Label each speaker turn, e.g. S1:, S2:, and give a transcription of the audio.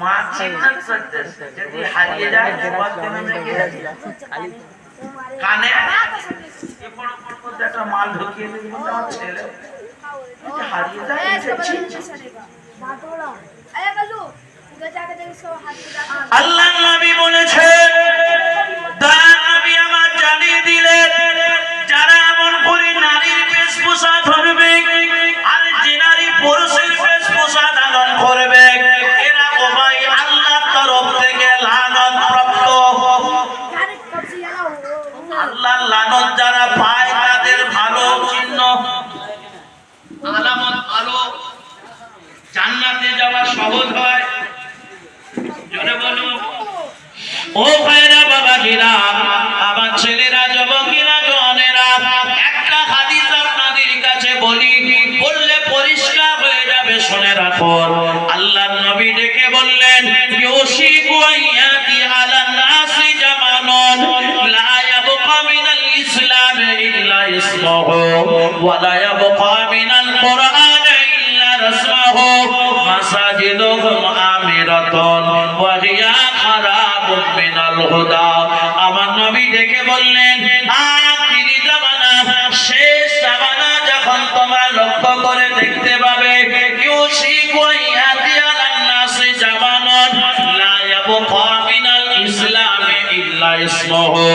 S1: মাছিন্নাত করতেছে যদি হারিয়ে যায় সবার জন্য রেখে কানে এরপর মধ্যে একটা মাল ঢুকিয়ে দিই বলতে আমার ছেলে হারিয়ে যায় আল্লাহ নবী বলেছেন দয়া নবী আমার জানিয়ে দিলেন যারা এমন করে নারীর বেশভূষা ধরবে আর যে নারী পুরুষের বেশভূষা ধারণ করবে এরা সবাই আল্লাহর তরফ থেকে লানত প্রাপ্ত। আল্লাহর লানত যারা পায় তাদের ভালো চিহ্ন আলামত ভালো জান্নাতে যাওয়া সহজ হয়। জোরে বলুন ও ভাইরা বাবাজিরা আমার ছেলেরা যুবকেরা জওয়ানেরা একটা হাদিস আপনাদের কাছে বলি বললে পরিষ্কার হয়ে যাবে শুনে রাখুন। আল্লাহর নবী ডেকে বললেন ইউশিকু আয়াতি আলান নাসি জামানুন লা ইয়াবকা মিনাল ইসলাম ইল্লা ইসমুহু ওয়া লা ইয়াবকা মিনাল কুরআন ইল্লা রাসমুহু মাসাজিদুহুম আমিরাতুন ওয়া হিয়া খারাবুন মিনাল হুদা। আমার নবী ডেকে বললেন আখিরি জামানা শেষ জামানা যখন তোমরা লক্ষ্য করে দেখতে পাবে ইউশিকু আয়াতি আলান নাসি জামানুন লা ইয়াবকা মিনাল ইসলাম ইল্লা ইসমুহু